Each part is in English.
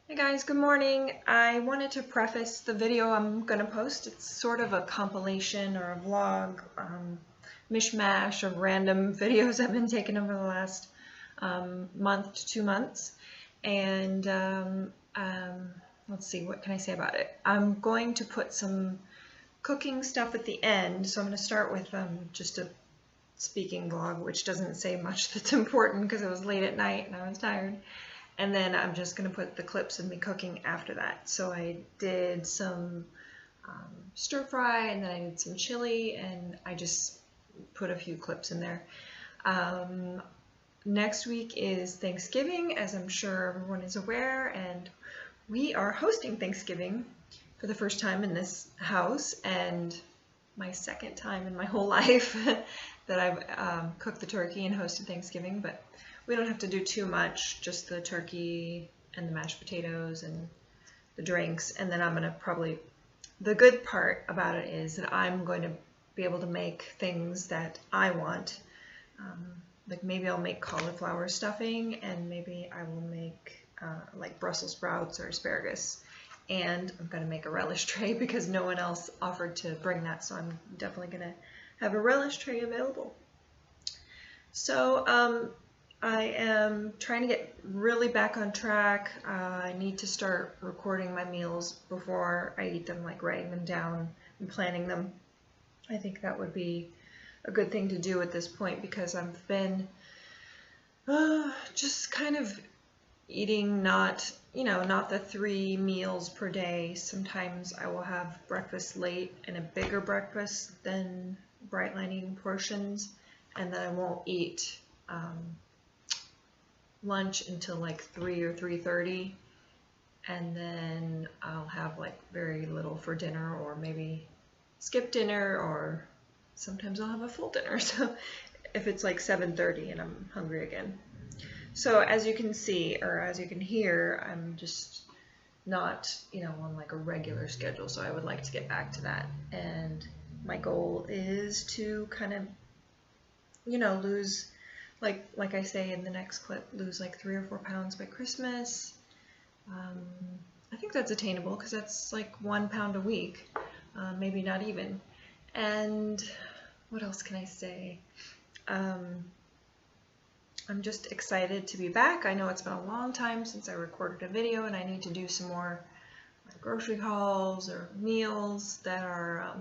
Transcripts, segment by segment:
Hey guys, good morning. I wanted to preface the video I'm going to post. It's sort of a compilation or a vlog, mishmash of random videos I've been taking over the last month to 2 months. And let's see, what can I say about it? I'm going to put some cooking stuff at the end. So I'm going to start with just a speaking vlog, which doesn't say much that's important because it was late at night and I was tired. And then I'm just going to put the clips of me cooking after that. So I did some stir fry, and then I did some chili, and I just put a few clips in there. Next week is Thanksgiving, as I'm sure everyone is aware, and we are hosting Thanksgiving for the first time in this house, and my second time in my whole life that I've cooked the turkey and hosted Thanksgiving, but we don't have to do too much, just the turkey and the mashed potatoes and the drinks. And then I'm going to the good part about it is that I'm going to be able to make things that I want. Like maybe I'll make cauliflower stuffing, and maybe I will make like Brussels sprouts or asparagus. And I'm going to make a relish tray because no one else offered to bring that, so I'm definitely going to have a relish tray available. So I am trying to get really back on track. I need to start recording my meals before I eat them, like writing them down and planning them. I think that would be a good thing to do at this point because I've been just kind of eating not the 3 meals per day. Sometimes I will have breakfast late and a bigger breakfast than bright line eating portions, and then I won't eat lunch until like 3 or 3:30, and then I'll have like very little for dinner, or maybe skip dinner, or sometimes I'll have a full dinner. So if it's like 7:30 and I'm hungry again. So as you can see, or as you can hear, I'm just not, on like a regular schedule. So I would like to get back to that. And my goal is to kind of, lose, like I say in the next clip, lose like 3 or 4 pounds by Christmas. I think that's attainable because that's like 1 pound a week, maybe not even. And what else can I say? I'm just excited to be back. I know it's been a long time since I recorded a video, and I need to do some more grocery hauls or meals that are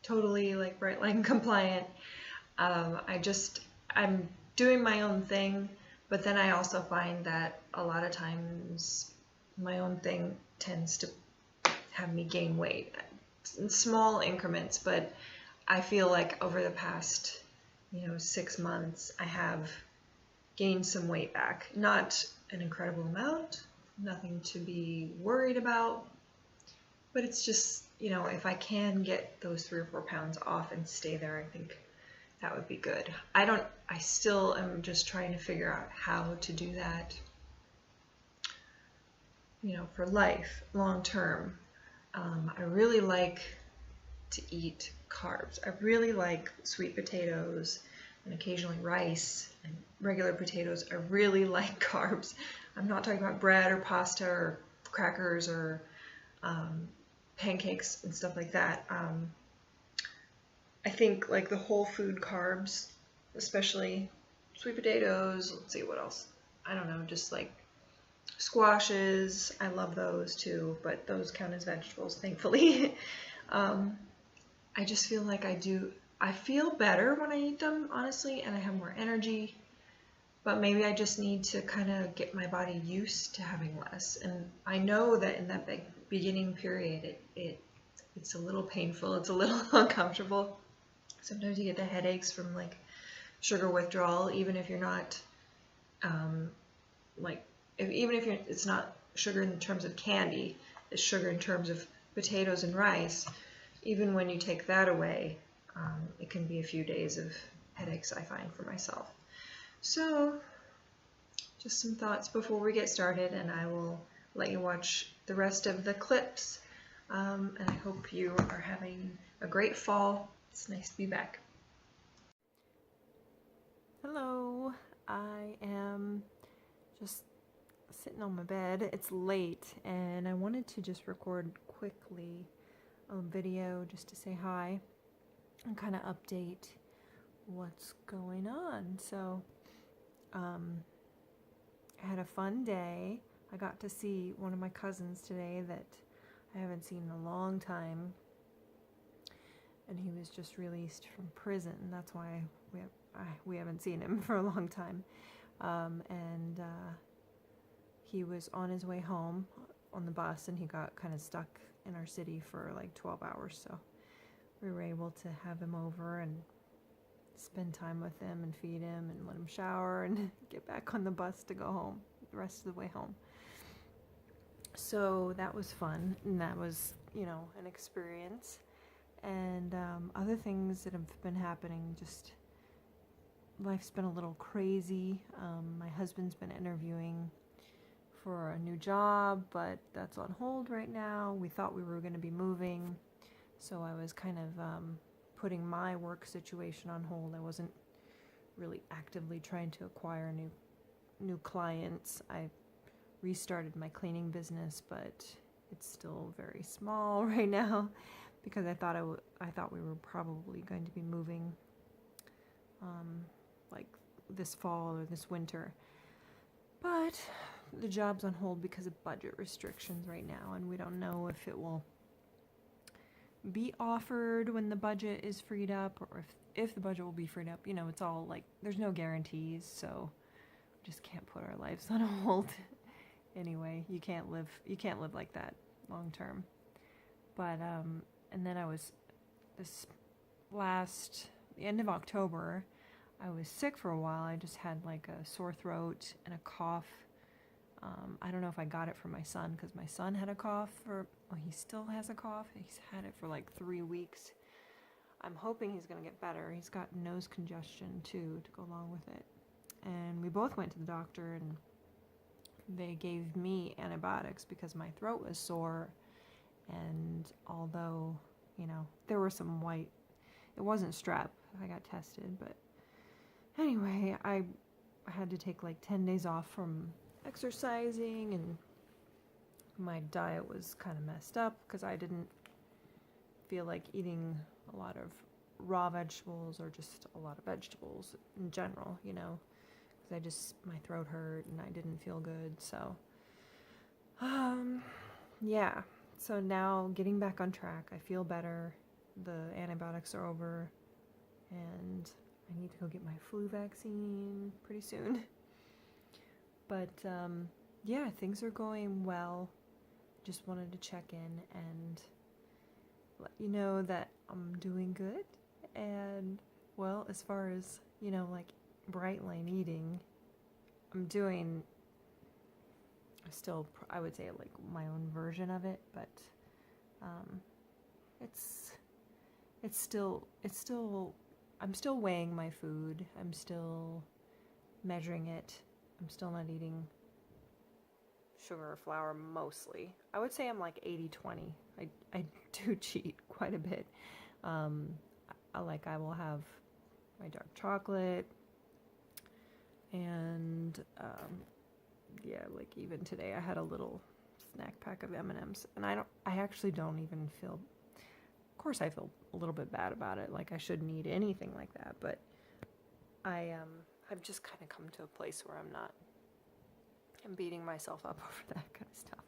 totally like bright line compliant. I'm doing my own thing, but then I also find that a lot of times my own thing tends to have me gain weight in small increments, but I feel like over the past 6 months I have gained some weight back. Not an incredible amount, nothing to be worried about, but it's just, if I can get those 3 or 4 pounds off and stay there, I think that would be good. I still am just trying to figure out how to do that, for life, long term. I really like to eat carbs. I really like sweet potatoes and occasionally rice and regular potatoes. I really like carbs. I'm not talking about bread or pasta or crackers or pancakes and stuff like that. I think like the whole food carbs, especially sweet potatoes, let's see what else. I don't know, just like squashes. I love those too, but those count as vegetables, thankfully. I just feel like I feel better when I eat them, honestly, and I have more energy, but maybe I just need to kind of get my body used to having less. And I know that in that beginning period, it's a little painful, it's a little uncomfortable. Sometimes you get the headaches from like sugar withdrawal, even if you're not, even if it's not sugar in terms of candy, it's sugar in terms of potatoes and rice. Even when you take that away, it can be a few days of headaches, I find, for myself. So just some thoughts before we get started, and I will let you watch the rest of the clips. And I hope you are having a great fall. It's nice to be back. Hello, I am just sitting on my bed. It's late, and I wanted to just record quickly a video just to say hi and kind of update what's going on. So, I had a fun day. I got to see one of my cousins today that I haven't seen in a long time, and he was just released from prison. That's why we haven't seen him for a long time. He was on his way home on the bus, and he got kind of stuck in our city for like 12 hours. So we were able to have him over and spend time with him and feed him and let him shower and get back on the bus to go home the rest of the way home. So that was fun, and that was, an experience. And other things that have been happening, just life's been a little crazy. My husband's been interviewing for a new job, but that's on hold right now. We thought we were going to be moving, so I was kind of putting my work situation on hold. I wasn't really actively trying to acquire new clients. I restarted my cleaning business, but it's still very small right now because I thought we were probably going to be moving like this fall or this winter. But the job's on hold because of budget restrictions right now, and we don't know if it will be offered when the budget is freed up, or if the budget will be freed up. It's all like, there's no guarantees, so we just can't put our lives on hold. Anyway, you can't live like that long term. But and then the end of October, I was sick for a while. I just had like a sore throat and a cough. I don't know if I got it from my son, because my son had a cough, he still has a cough. He's had it for like 3 weeks. I'm hoping he's going to get better. He's got nose congestion too to go along with it. And we both went to the doctor, and they gave me antibiotics because my throat was sore. And although, there were some it wasn't strep. I got tested, but anyway, I had to take like 10 days off from exercising, and my diet was kind of messed up because I didn't feel like eating a lot of raw vegetables or just a lot of vegetables in general, because my throat hurt and I didn't feel good. So, yeah. So now getting back on track, I feel better. The antibiotics are over, and I need to go get my flu vaccine pretty soon. But, yeah, things are going well. Just wanted to check in and let you know that I'm doing good. And, well, as far as, like bright line eating, I'm doing still, I would say, like my own version of it, but it's still, I'm still weighing my food. I'm still measuring it. I'm still not eating sugar or flour mostly. I would say I'm like 80-20. I do cheat quite a bit. I will have my dark chocolate, and yeah, like even today I had a little snack pack of M&Ms, and I actually don't even feel, of course I feel a little bit bad about it, like I shouldn't eat anything like that, but I've just kind of come to a place where I'm beating myself up over that kind of stuff.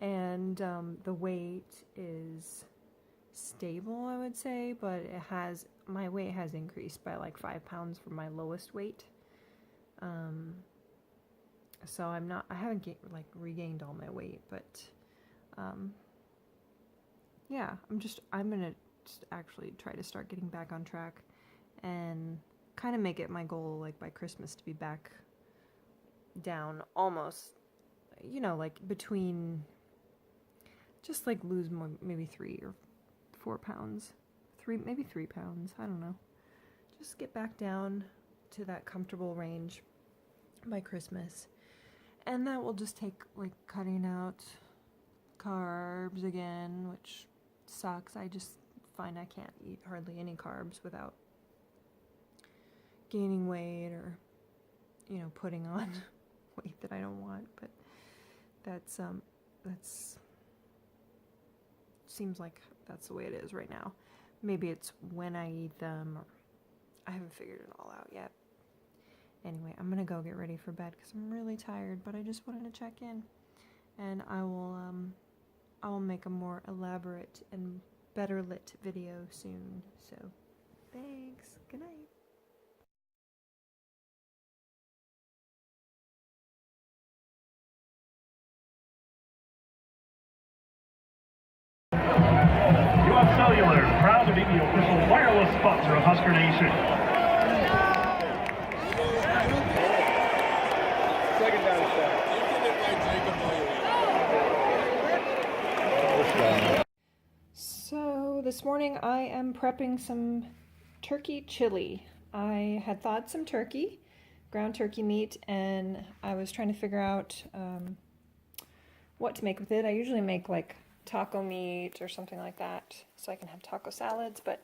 And the weight is stable, I would say, but my weight has increased by like 5 pounds from my lowest weight. So I haven't regained all my weight, but yeah, I'm gonna just actually try to start getting back on track and kind of make it my goal, like by Christmas, to be back down almost, like between, just like lose more, maybe 3 or 4 pounds, maybe 3 pounds, I don't know, just get back down to that comfortable range by Christmas. And that will just take like cutting out carbs again, which sucks. I just find I can't eat hardly any carbs without gaining weight or, putting on weight that I don't want. But that's seems like that's the way it is right now. Maybe it's when I eat them, or I haven't figured it all out yet. Anyway, I'm gonna go get ready for bed because I'm really tired, but I just wanted to check in, and I will make a more elaborate and better lit video soon. So thanks. Good night. US Cellular, proud to be the official wireless sponsor of Husker Nation. Second down shot. So this morning I am prepping some turkey chili. I had thawed some turkey, ground turkey meat, and I was trying to figure out what to make with it. I usually make like taco meat or something like that so I can have taco salads, but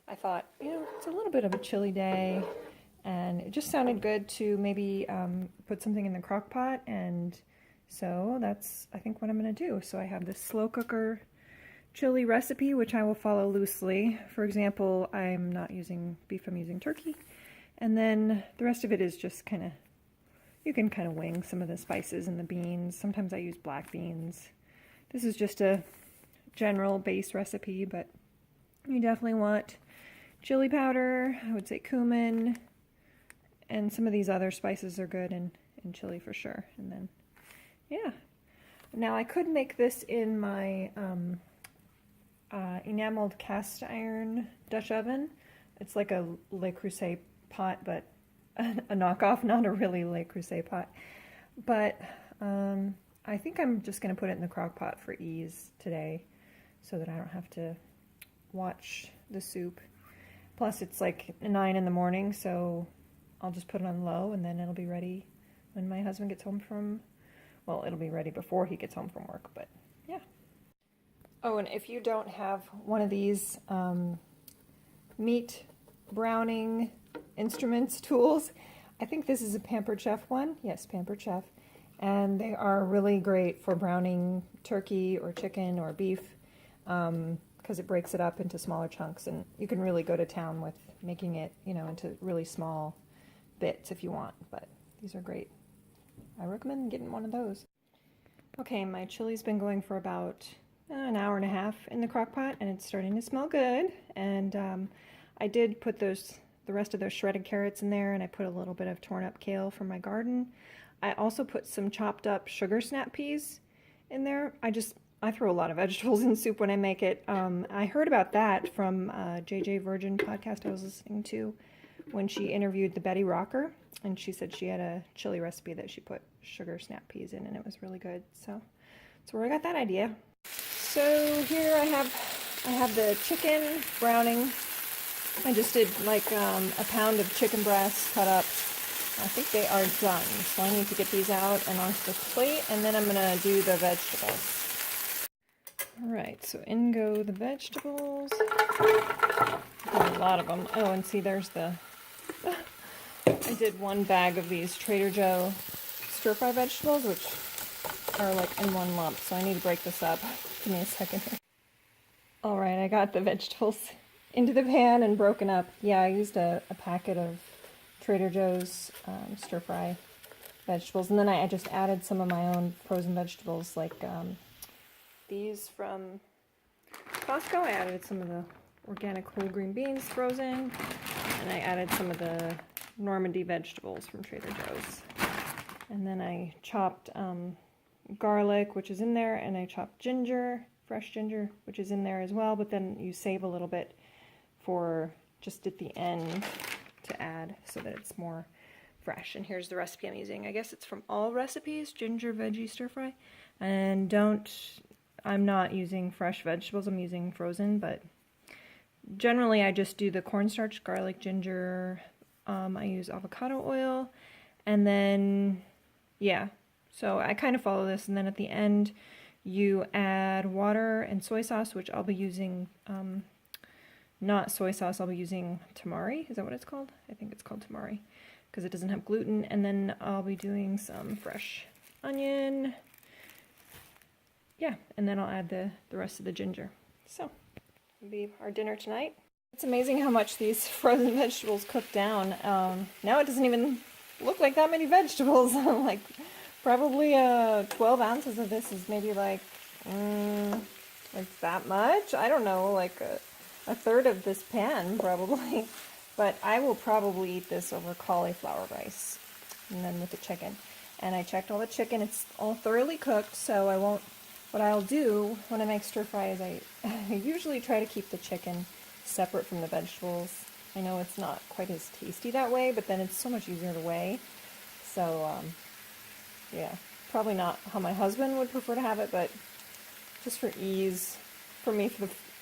I thought, it's a little bit of a chilly day and it just sounded good to maybe put something in the crock pot, and so that's I think what I'm going to do. So I have this slow cooker chili recipe which I will follow loosely. For example, I'm not using beef, I'm using turkey, and then the rest of it is just you can kind of wing some of the spices and the beans. Sometimes I use black beans. This is just a general base recipe, but you definitely want chili powder, I would say cumin, and some of these other spices are good in chili for sure. And then, yeah. Now I could make this in my enameled cast iron Dutch oven. It's like a Le Creuset pot, but a knockoff, not a really Le Creuset pot. But I think I'm just going to put it in the crock pot for ease today so that I don't have to watch the soup. Plus it's like 9 in the morning, so I'll just put it on low and then it'll be ready when my husband gets home from, well, it'll be ready before he gets home from work, but yeah. Oh, and if you don't have one of these meat browning instruments, tools, I think this is a Pampered Chef one. Yes, Pampered Chef. And they are really great for browning turkey or chicken or beef because it breaks it up into smaller chunks, and you can really go to town with making it, into really small bits if you want, but these are great. I recommend getting one of those. Okay, my chili's been going for about an hour and a half in the crock pot, and it's starting to smell good. And I did put the rest of those shredded carrots in there, and I put a little bit of torn up kale from my garden. I also put some chopped up sugar snap peas in there. I throw a lot of vegetables in soup when I make it. I heard about that from JJ Virgin podcast I was listening to when she interviewed the Betty Rocker, and she said she had a chili recipe that she put sugar snap peas in, and it was really good. So that's where I got that idea. So here I have the chicken browning. I just did like a pound of chicken breasts cut up. I think they are done, so I need to get these out and onto the plate, and then I'm going to do the vegetables. Alright, so in go the vegetables. A lot of them. Oh, and see, there's I did one bag of these Trader Joe stir-fry vegetables, which are like in one lump, so I need to break this up. Give me a second here. Alright, I got the vegetables into the pan and broken up. Yeah, I used a packet of Trader Joe's stir-fry vegetables, and then I just added some of my own frozen vegetables, like these from Costco. I added some of the organic whole green beans frozen, and I added some of the Normandy vegetables from Trader Joe's. And then I chopped garlic, which is in there, and I chopped ginger, fresh ginger, which is in there as well, but then you save a little bit for just at the end to add so that it's more fresh. And here's the recipe I'm using. I guess it's from All Recipes, ginger veggie stir fry. And I'm not using fresh vegetables, I'm using frozen, but generally I just do the cornstarch, garlic, ginger. I use avocado oil, and then, yeah, so I kind of follow this, and then at the end you add water and soy sauce, which I'll be using, not soy sauce, I'll be using tamari. Is that what it's called? I think it's called tamari because it doesn't have gluten. And then I'll be doing some fresh onion, yeah, and then I'll add the rest of the ginger. So, that'll be our dinner tonight. It's amazing how much these frozen vegetables cook down. Now it doesn't even look like that many vegetables. Like, probably 12 ounces of this is maybe like that much? I don't know, like a third of this pan, probably. But I will probably eat this over cauliflower rice, and then with the chicken. And I checked all the chicken, it's all thoroughly cooked, so I won't, what I'll do when I make stir fry is I usually try to keep the chicken separate from the vegetables. I know it's not quite as tasty that way, but then it's so much easier to weigh. So, yeah, probably not how my husband would prefer to have it, but just for ease, for me,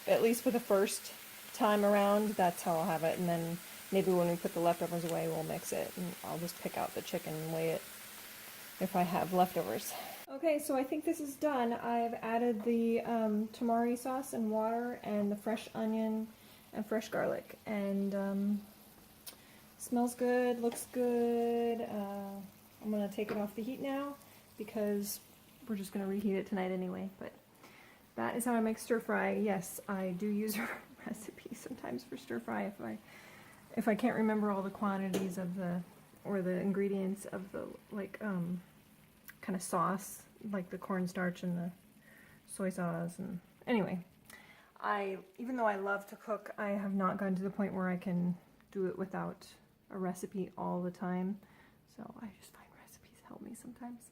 at least for the first time around, that's how I'll have it. And then maybe when we put the leftovers away, we'll mix it, and I'll just pick out the chicken and weigh it if I have leftovers. Okay, so I think this is done. I've added the tamari sauce and water and the fresh onion and fresh garlic, and smells good, looks good. I'm gonna take it off the heat now because we're just gonna reheat it tonight anyway. But that is how I make stir fry. Yes, I do use a recipe sometimes for stir fry if I can't remember all the quantities of the ingredients of the kind of sauce, like the cornstarch and the soy sauce. And anyway, even though I love to cook, I have not gotten to the point where I can do it without a recipe all the time. So I just find recipes help me sometimes.